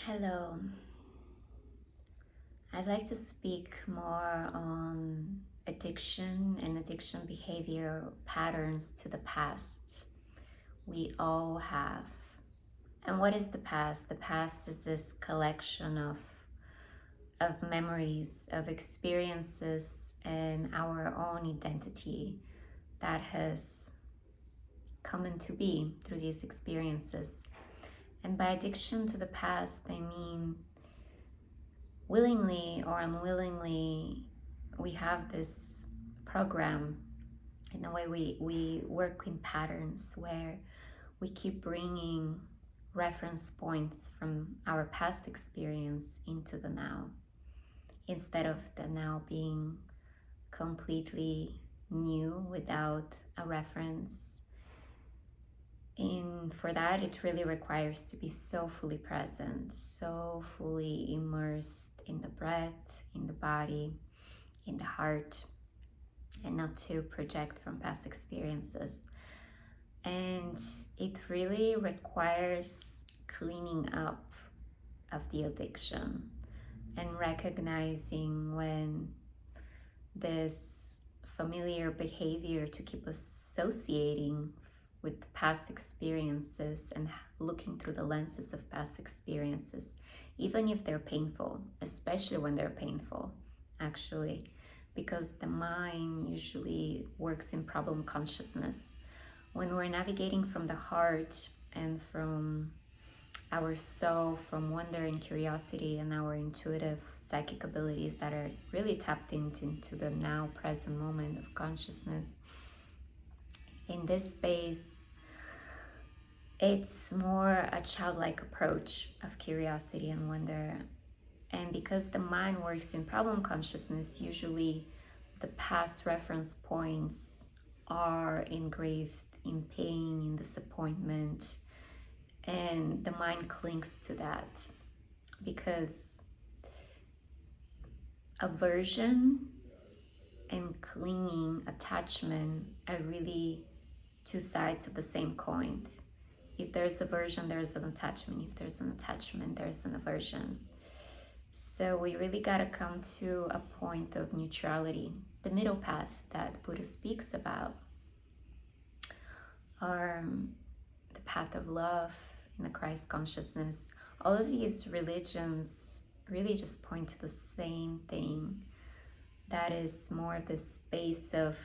Hello. I'd like to speak more on addiction and addiction behavior patterns to the past. We all have. And what is the past? The past is this collection of memories, of experiences, and our own identity that has come into be through these experiences. And by addiction to the past, I mean willingly or unwillingly, we have this program in a way we work in patterns where we keep bringing reference points from our past experience into the now instead of the now being completely new without a reference. And for that, it really requires to be so fully present, so fully immersed in the breath, in the body, in the heart, and not to project from past experiences. And it really requires cleaning up of the addiction and recognizing when this familiar behavior to keep associating with past experiences and looking through the lenses of past experiences, even if they're painful, especially when they're painful, actually, because the mind usually works in problem consciousness. When we're navigating from the heart and from our soul, from wonder and curiosity and our intuitive psychic abilities that are really tapped into the now present moment of consciousness, in this space, it's more a childlike approach of curiosity and wonder. And because the mind works in problem consciousness, usually the past reference points are engraved in pain, in disappointment, and the mind clings to that because aversion and clinging attachment are really two sides of the same coin. If there's aversion, there's an attachment. If there's an attachment, there's an aversion. So we really got to come to a point of neutrality, the middle path that Buddha speaks about, or the path of love in the Christ consciousness. All of these religions really just point to the same thing. That is more of the space of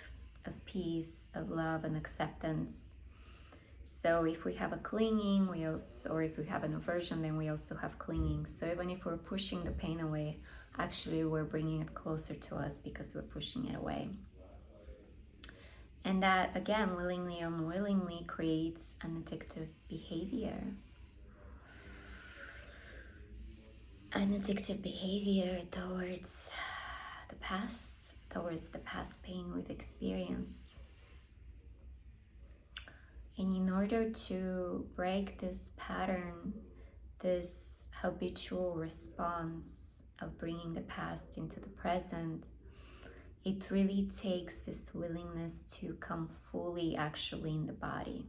peace, of love and acceptance. So if we have a clinging, or if we have an aversion, then we also have clinging. So even if we're pushing the pain away, actually we're bringing it closer to us because we're pushing it away. And that, again, willingly or unwillingly creates an addictive behavior. An addictive behavior towards the past, towards the past pain we've experienced. And in order to break this pattern, this habitual response of bringing the past into the present, it really takes this willingness to come fully actually in the body,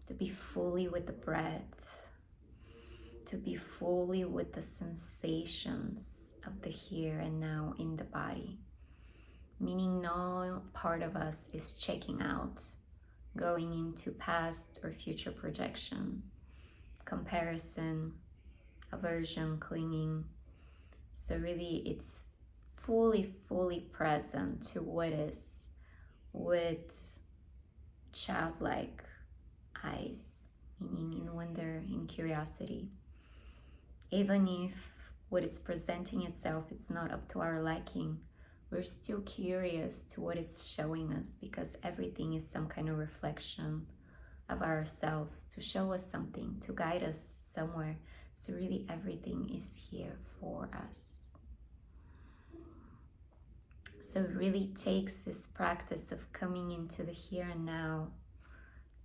to be fully with the breath, to be fully with the sensations of the here and now in the body, meaning no part of us is checking out, going into past or future projection, comparison, aversion, clinging. So really it's fully present to what is, with childlike eyes, meaning in wonder, in curiosity. Even if what it's presenting itself is not up to our liking, we're still curious to what it's showing us, because everything is some kind of reflection of ourselves, to show us something, to guide us somewhere. So really everything is here for us. So it really takes this practice of coming into the here and now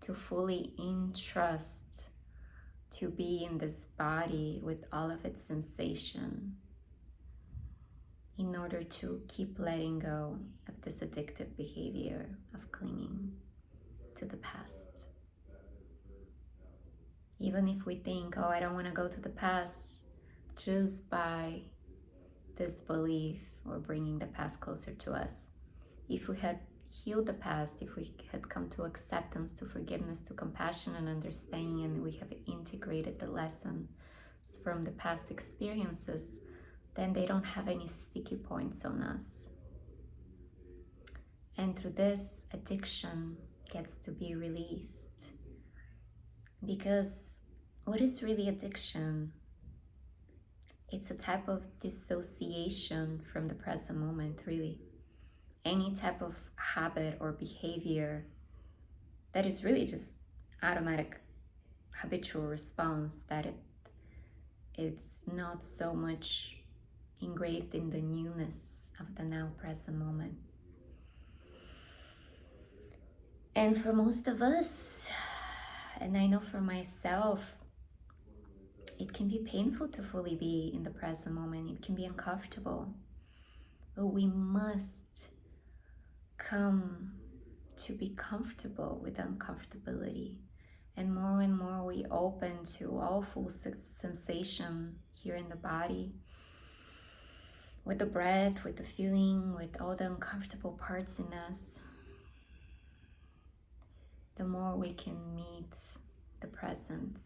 to fully entrust to be in this body with all of its sensation, in order to keep letting go of this addictive behavior of clinging to the past. Even if we think, oh, I don't want to go to the past, just by this belief or bringing the past closer to us. If we had healed the past, if we had come to acceptance, to forgiveness, to compassion and understanding, and we have integrated the lessons from the past experiences, then they don't have any sticky points on us. And through this, addiction gets to be released. Because what is really addiction? It's a type of dissociation from the present moment, really. Any type of habit or behavior that is really just automatic habitual response, that it's not so much engraved in the newness of the now present moment. And for most of us, and I know for myself, it can be painful to fully be in the present moment. It can be uncomfortable. But we must come to be comfortable with uncomfortability. And more we open to all full sensation here in the body, with the breath, with the feeling, with all the uncomfortable parts in us, the more we can meet the present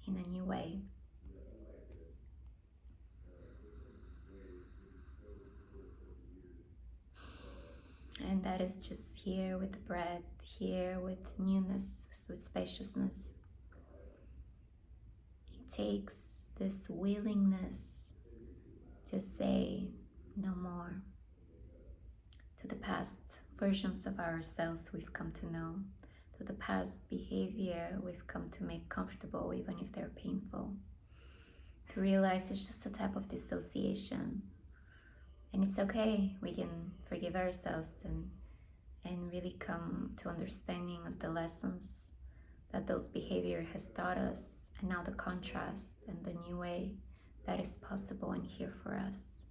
in a new way. And that is just here with the breath, here with newness, with spaciousness. It takes this willingness to say no more to the past versions of ourselves we've come to know, to the past behavior we've come to make comfortable, even if they're painful. To realize it's just a type of dissociation. And it's okay, we can forgive ourselves and really come to understanding of the lessons that those behavior has taught us, and now the contrast and the new way that is possible and here for us.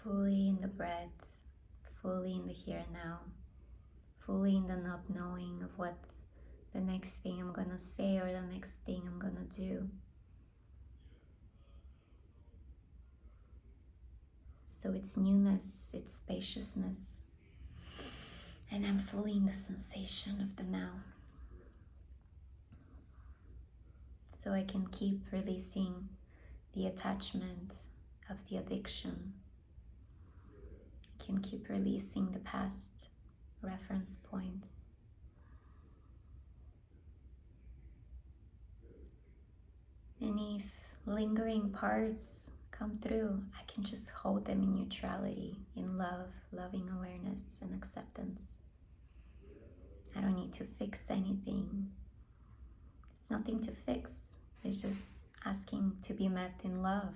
Fully in the breath, fully in the here and now, fully in the not knowing of what the next thing I'm gonna say or the next thing I'm gonna do. So it's newness, it's spaciousness, and I'm fully in the sensation of the now. So I can keep releasing the attachment of the addiction. I can keep releasing the past reference points. And if lingering parts come through, I can just hold them in neutrality, in love, loving awareness and acceptance. I don't need to fix anything. There's nothing to fix. It's just asking to be met in love.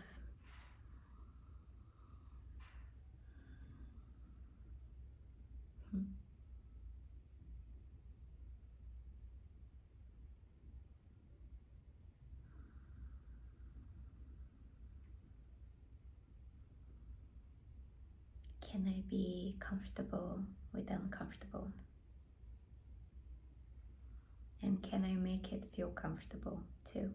Can I be comfortable with the uncomfortable? And can I make it feel comfortable too?